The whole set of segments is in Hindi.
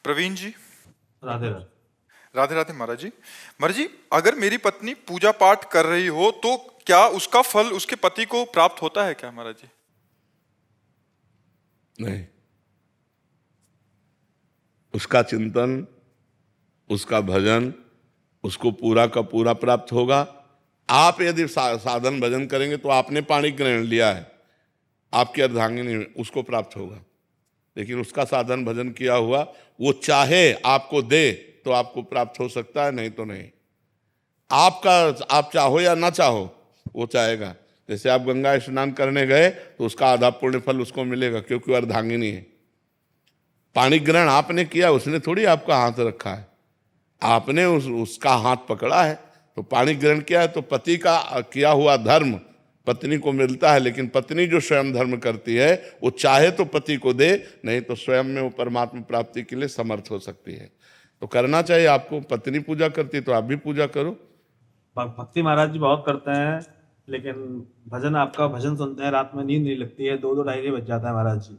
प्रवीण जी। राधे राधे। राधे राधे महाराज जी। महाराज जी, अगर मेरी पत्नी पूजा पाठ कर रही हो तो क्या उसका फल उसके पति को प्राप्त होता है क्या महाराज जी? नहीं, उसका चिंतन, उसका भजन उसको पूरा का पूरा प्राप्त होगा। आप यदि साधन भजन करेंगे तो आपने पाणी ग्रहण लिया है, आपकी अर्धांगिनी उसको प्राप्त होगा। लेकिन उसका साधन भजन किया हुआ वो चाहे आपको दे तो आपको प्राप्त हो सकता है, नहीं तो नहीं। आप चाहो या ना चाहो वो चाहेगा। जैसे आप गंगा स्नान करने गए तो उसका आधा पुण्य फल उसको मिलेगा, क्योंकि वो अर्धांगिनी है। पाणी ग्रहण आपने किया, उसने थोड़ी आपका हाथ रखा है, आपने उसका हाथ पकड़ा है। तो पाणी ग्रहण किया है तो पति का किया हुआ धर्म पत्नी को मिलता है। लेकिन पत्नी जो स्वयं धर्म करती है वो चाहे तो पति को दे, नहीं तो स्वयं में वो परमात्मा प्राप्ति के लिए समर्थ हो सकती है। तो करना चाहिए आपको। पत्नी पूजा करती तो आप भी पूजा करो। भक्ति महाराज जी बहुत करते हैं, लेकिन भजन, आपका भजन सुनते हैं रात में नींद नहीं लगती है, 2-2 ढाई बज जाता है महाराज जी।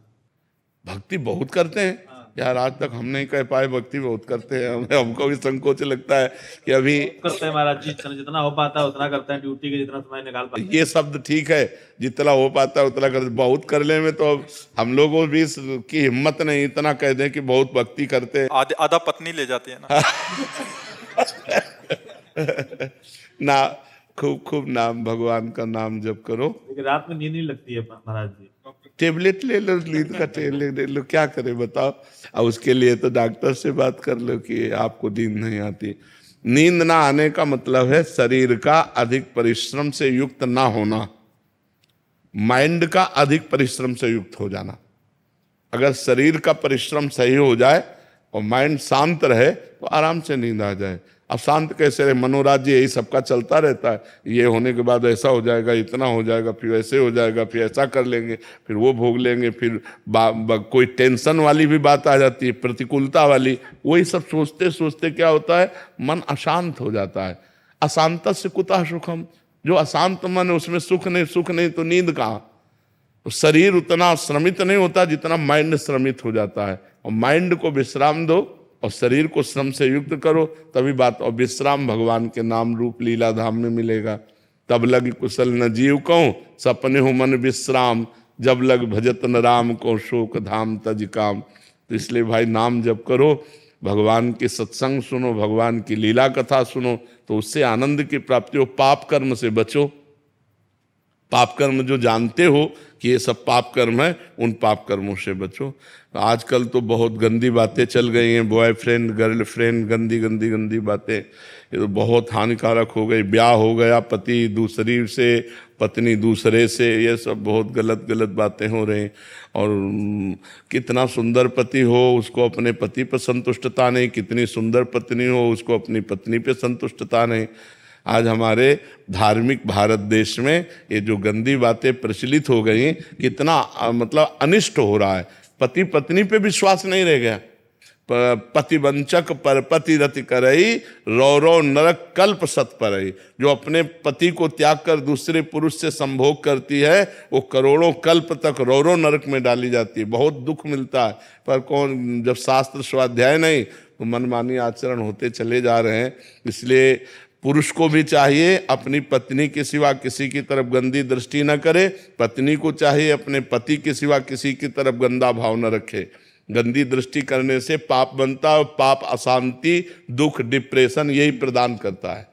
भक्ति बहुत करते हैं यार, आज तक हम नहीं कह पाए भक्ति बहुत करते हैं। हमको भी संकोच लगता है कि अभी करते हैं महाराज जी, जितना हो पाता है उतना करते हैं, ड्यूटी के जितना समय निकाल पाते हैं। ये शब्द ठीक है, जितना हो पाता है उतना करते। बहुत करने में तो हम लोगों भी की हिम्मत नहीं इतना कह दें कि बहुत भक्ति करते हैं। आधा पत्नी ले जाती है ना। ना, खूब खूब नाम, भगवान का नाम जप करो। लेकिन रात में नींद नहीं लगती है महाराज जी। टेबलेट ले लो, नींद का टेबलेट ले लो, क्या करे बताओ। और उसके लिए तो डॉक्टर से बात कर लो कि आपको नींद नहीं आती। नींद ना आने का मतलब है शरीर का अधिक परिश्रम से युक्त ना होना, माइंड का अधिक परिश्रम से युक्त हो जाना। अगर शरीर का परिश्रम सही हो जाए और माइंड शांत रहे तो आराम से नींद आ जाए। अब शांत कैसे रहे? मनोराज्य यही सबका चलता रहता है। ये होने के बाद ऐसा हो जाएगा, इतना हो जाएगा, फिर ऐसे हो जाएगा, फिर ऐसा कर लेंगे, फिर वो भोग लेंगे, फिर कोई टेंशन वाली भी बात आ जाती है, प्रतिकूलता वाली। वही सब सोचते सोचते क्या होता है, मन अशांत हो जाता है। अशांतस्य कुतः सुखम, जो अशांत मन है उसमें सुख नहीं तो नींद कहाँ। तो शरीर उतना श्रमित नहीं होता जितना माइंड श्रमित हो जाता है। और माइंड को विश्राम दो और शरीर को श्रम से युक्त करो, तभी बात। और विश्राम भगवान के नाम रूप लीला धाम में मिलेगा। तब लग कुशल न जीव कहूँ, सपने हो मन विश्राम, जब लग भजत न राम को, शोक धाम तज काम। तो इसलिए भाई नाम जप करो, भगवान के सत्संग सुनो, भगवान की लीला कथा सुनो, तो उससे आनंद की प्राप्ति हो। पाप कर्म से बचो। पाप कर्म जो जानते हो कि ये सब पाप कर्म है, उन पाप कर्मों से बचो। आजकल तो बहुत गंदी बातें चल गई हैं, बॉयफ्रेंड गर्लफ्रेंड, गंदी गंदी गंदी बातें, ये तो बहुत हानिकारक हो गई। ब्याह हो गया पति दूसरी से, पत्नी दूसरे से, ये सब बहुत गलत गलत बातें हो रही। और कितना सुंदर पति हो उसको अपने पति पर संतुष्टता नहीं, कितनी सुंदर पत्नी हो उसको अपनी पत्नी पर संतुष्टता नहीं। आज हमारे धार्मिक भारत देश में ये जो गंदी बातें प्रचलित हो गई, कितना मतलब अनिष्ट हो रहा है। पति पत्नी पे विश्वास नहीं रह गया। पतिवंचक पर पति रति करई, रौ नरक कल्प सत परई। जो अपने पति को त्याग कर दूसरे पुरुष से संभोग करती है वो करोड़ों कल्प तक रौ नरक में डाली जाती है। बहुत दुख मिलता है। पर कौन, जब शास्त्र स्वाध्याय नहीं तो मनमानी आचरण होते चले जा रहे हैं। इसलिए पुरुष को भी चाहिए अपनी पत्नी के सिवा किसी की तरफ गंदी दृष्टि न करे। पत्नी को चाहिए अपने पति के सिवा किसी की तरफ गंदा भाव न रखे। गंदी दृष्टि करने से पाप बनता है, और पाप अशांति, दुख, डिप्रेशन यही प्रदान करता है।